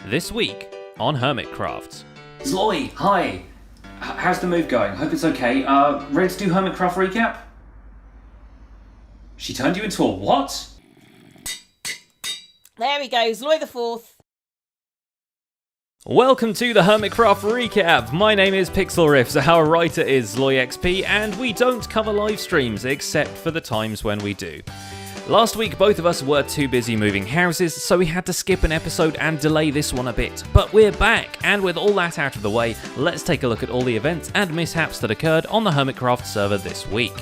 This week on Hermitcraft. Zloy, hi! How's the move going? Hope it's okay. Ready to do Hermitcraft Recap? She turned you into a what? There we go, Zloy the Fourth. Welcome to the Hermitcraft Recap. My name is Pixel Riffs, our writer is ZloyXP, and we don't cover live streams except for the times when we do. Last week, both of us were too busy moving houses, so we had to skip an episode and delay this one a bit. But we're back, and with all that out of the way, let's take a look at all the events and mishaps that occurred on the Hermitcraft server this week.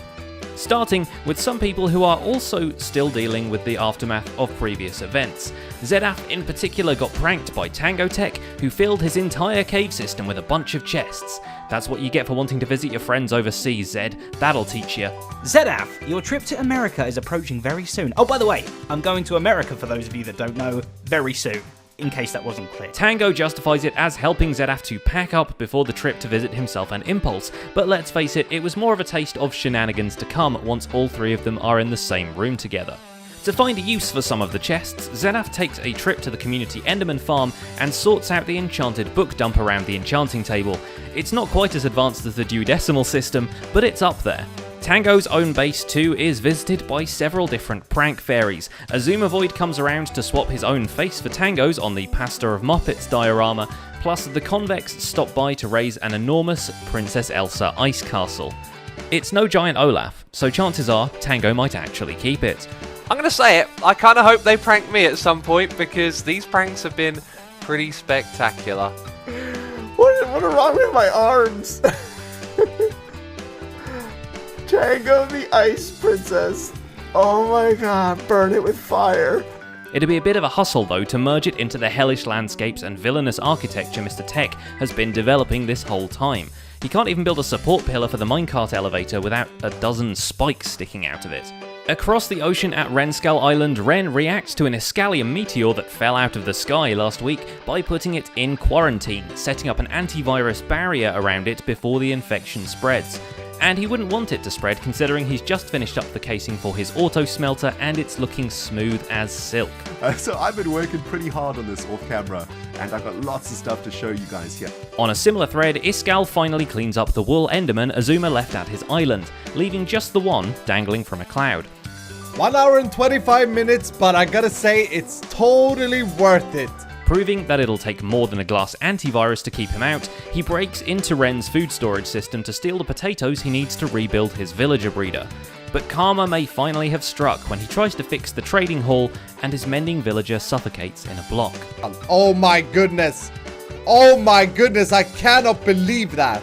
Starting with some people who are also still dealing with the aftermath of previous events. Zedaf in particular got pranked by Tango Tech, who filled his entire cave system with a bunch of chests. That's what you get for wanting to visit your friends overseas, Zed. That'll teach you. Zedaf, your trip to America is approaching very soon. Oh, by the way, I'm going to America for those of you that don't know, very soon. In case that wasn't clear. Tango justifies it as helping Zedaf to pack up before the trip to visit himself and Impulse, but let's face it, it was more of a taste of shenanigans to come once all three of them are in the same room together. To find a use for some of the chests, Zedaf takes a trip to the community Enderman farm and sorts out the enchanted book dump around the enchanting table. It's not quite as advanced as the duodecimal system, but it's up there. Tango's own base too is visited by several different prank fairies. Azumavoid comes around to swap his own face for Tango's on the Pastor of Muppets diorama, plus the Convex stop by to raise an enormous Princess Elsa ice castle. It's no giant Olaf, so chances are Tango might actually keep it. I'm gonna say it, I kinda hope they prank me at some point because these pranks have been pretty spectacular. What are wrong with my arms? Tango the Ice Princess. Oh my god, burn it with fire. It'd be a bit of a hustle though to merge it into the hellish landscapes and villainous architecture Mr. Tech has been developing this whole time. He can't even build a support pillar for the minecart elevator without a dozen spikes sticking out of it. Across the ocean at Renskull Island, Ren reacts to an Iskalian meteor that fell out of the sky last week by putting it in quarantine, setting up an antivirus barrier around it before the infection spreads. And he wouldn't want it to spread considering he's just finished up the casing for his auto smelter and it's looking smooth as silk. So I've been working pretty hard on this off camera and I've got lots of stuff to show you guys here. On a similar thread, Iskal finally cleans up the wool Enderman Azuma left at his island, leaving just the one dangling from a cloud. 1 hour and 25 minutes, but I gotta say, it's totally worth it. Proving that it'll take more than a glass antivirus to keep him out, he breaks into Ren's food storage system to steal the potatoes he needs to rebuild his villager breeder. But karma may finally have struck when he tries to fix the trading hall and his mending villager suffocates in a block. Oh my goodness. Oh my goodness, I cannot believe that.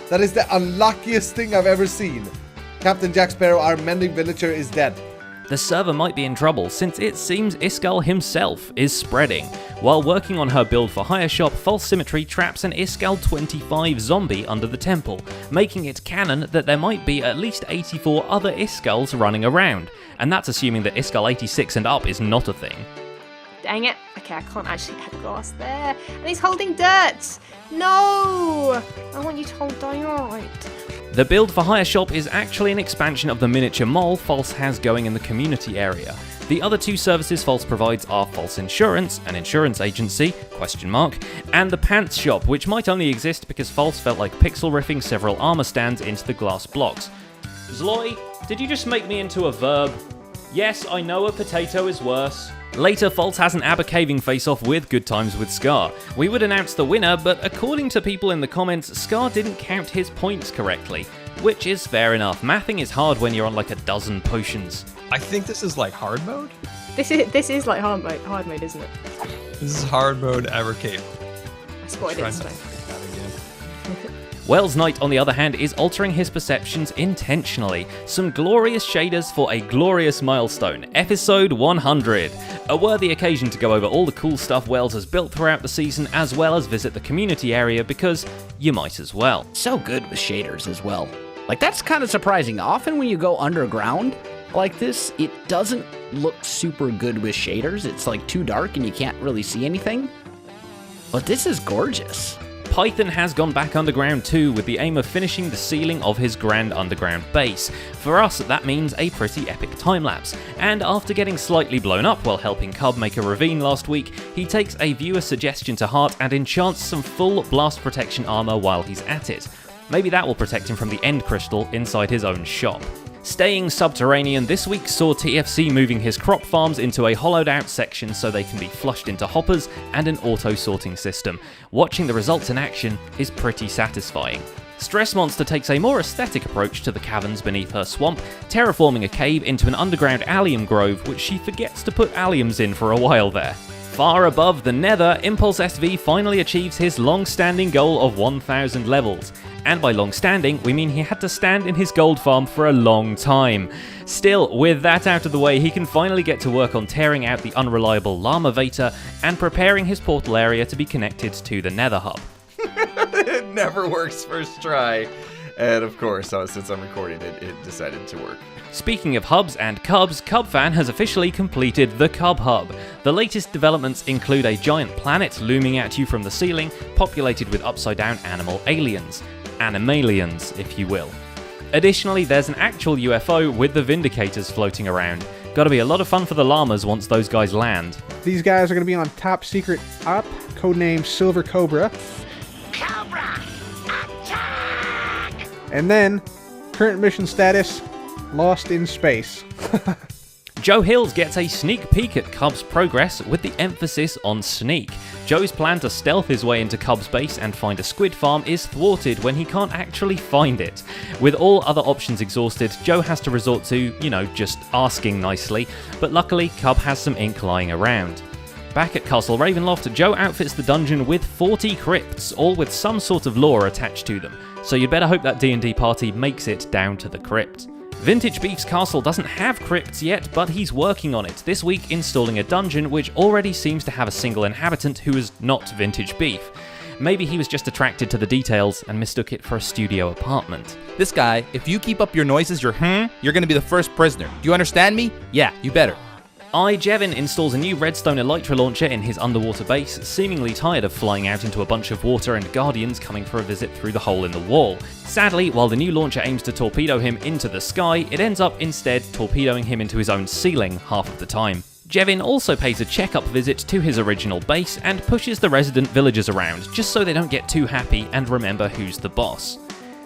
That is the unluckiest thing I've ever seen. Captain Jack Sparrow, our mending villager, is dead. The server might be in trouble since it seems Iskal himself is spreading. While working on her build for hire shop, False Symmetry traps an Iskal 25 zombie under the temple, making it canon that there might be at least 84 other Iskals running around, and that's assuming that Iskal 86 and up is not a thing. Dang it. Okay, I can't actually have glass there. And he's holding dirt. No! I want you to hold diorite. The build for hire shop is actually an expansion of the miniature mall False has going in the community area. The other two services False provides are False Insurance, an insurance agency, ? And the Pants Shop, which might only exist because False felt like pixel riffing several armor stands into the glass blocks. Zloy, did you just make me into a verb? Yes, I know a potato is worse. Later, False has an ABBA caving face-off with Good Times with Scar. We would announce the winner, but according to people in the comments, Scar didn't count his points correctly. Which is fair enough. Mathing is hard when you're on like a dozen potions. I think this is like hard mode. This is like hard mode, isn't it? This is hard mode Evercave. That's what it is. Wells Knight, on the other hand, is altering his perceptions intentionally. Some glorious shaders for a glorious milestone, episode 100. A worthy occasion to go over all the cool stuff Wells has built throughout the season, as well as visit the community area, because you might as well. So good with shaders as well. Like, that's kind of surprising. Often when you go underground like this, it doesn't look super good with shaders. It's like too dark and you can't really see anything. But this is gorgeous. Python has gone back underground too, with the aim of finishing the ceiling of his grand underground base. For us, that means a pretty epic time-lapse, and after getting slightly blown up while helping Cub make a ravine last week, he takes a viewer suggestion to heart and enchants some full blast protection armor while he's at it. Maybe that will protect him from the end crystal inside his own shop. Staying subterranean, this week saw TFC moving his crop farms into a hollowed out section so they can be flushed into hoppers and an auto-sorting system. Watching the results in action is pretty satisfying. Stress Monster takes a more aesthetic approach to the caverns beneath her swamp, terraforming a cave into an underground allium grove, which she forgets to put alliums in for a while there. Far above the Nether, Impulse SV finally achieves his long-standing goal of 1,000 levels. And by long-standing, we mean he had to stand in his gold farm for a long time. Still, with that out of the way, he can finally get to work on tearing out the unreliable Llama Vator and preparing his portal area to be connected to the Nether Hub. It never works first try. And of course, since I'm recording it, it decided to work. Speaking of hubs and cubs, Cubfan has officially completed the Cub Hub. The latest developments include a giant planet looming at you from the ceiling, populated with upside-down animal aliens. Animalians, if you will. Additionally, there's an actual UFO with the Vindicators floating around. Gotta be a lot of fun for the llamas once those guys land. These guys are gonna be on top secret op, codenamed Silver Cobra. Cobra! Attack! And then, current mission status, lost in space. Joe Hills gets a sneak peek at Cub's progress with the emphasis on sneak. Joe's plan to stealth his way into Cub's base and find a squid farm is thwarted when he can't actually find it. With all other options exhausted, Joe has to resort to, just asking nicely, but luckily Cub has some ink lying around. Back at Castle Ravenloft, Joe outfits the dungeon with 40 crypts, all with some sort of lore attached to them, so you'd better hope that D&D party makes it down to the crypt. Vintage Beef's castle doesn't have crypts yet, but he's working on it, this week installing a dungeon which already seems to have a single inhabitant who is not Vintage Beef. Maybe he was just attracted to the details and mistook it for a studio apartment. This guy, if you keep up your noises, you're gonna be the first prisoner. Do you understand me? Yeah, you better. Jevin installs a new redstone elytra launcher in his underwater base, seemingly tired of flying out into a bunch of water and guardians coming for a visit through the hole in the wall. Sadly, while the new launcher aims to torpedo him into the sky, it ends up instead torpedoing him into his own ceiling half of the time. Jevin also pays a checkup visit to his original base and pushes the resident villagers around, just so they don't get too happy and remember who's the boss.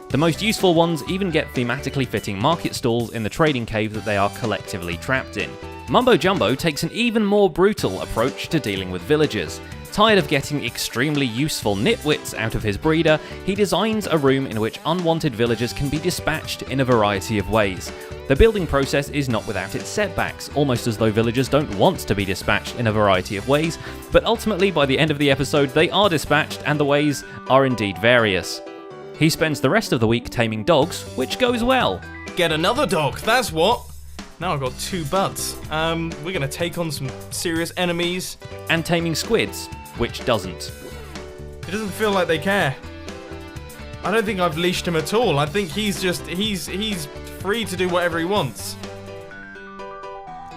The most useful ones even get thematically fitting market stalls in the trading cave that they are collectively trapped in. Mumbo Jumbo takes an even more brutal approach to dealing with villagers. Tired of getting extremely useful nitwits out of his breeder, he designs a room in which unwanted villagers can be dispatched in a variety of ways. The building process is not without its setbacks, almost as though villagers don't want to be dispatched in a variety of ways, but ultimately by the end of the episode they are dispatched and the ways are indeed various. He spends the rest of the week taming dogs, which goes well. Get another dog, that's what! Now I've got 2 buds. We're gonna take on some serious enemies. And taming squids, which doesn't. It doesn't feel like they care. I don't think I've leashed him at all. I think he's free to do whatever he wants.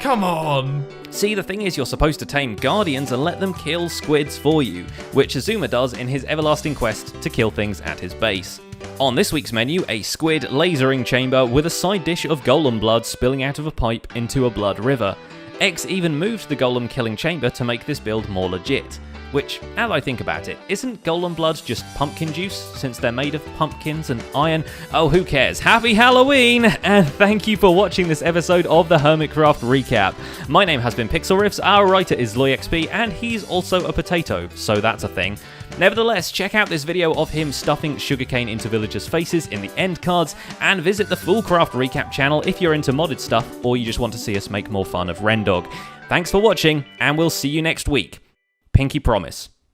Come on! See, the thing is you're supposed to tame guardians and let them kill squids for you, which Azuma does in his everlasting quest to kill things at his base. On this week's menu, a squid lasering chamber with a side dish of golem blood spilling out of a pipe into a blood river. X even moved the golem killing chamber to make this build more legit. Which, now that I think about it, isn't golem blood just pumpkin juice, since they're made of pumpkins and iron? Oh, who cares? Happy Halloween! And thank you for watching this episode of the Hermitcraft Recap. My name has been Pixel Riffs, our writer is LoyXP, and he's also a potato, so that's a thing. Nevertheless, check out this video of him stuffing sugarcane into villagers' faces in the end cards, and visit the Fullcraft Recap channel if you're into modded stuff, or you just want to see us make more fun of Rendog. Thanks for watching, and we'll see you next week. Pinky promise.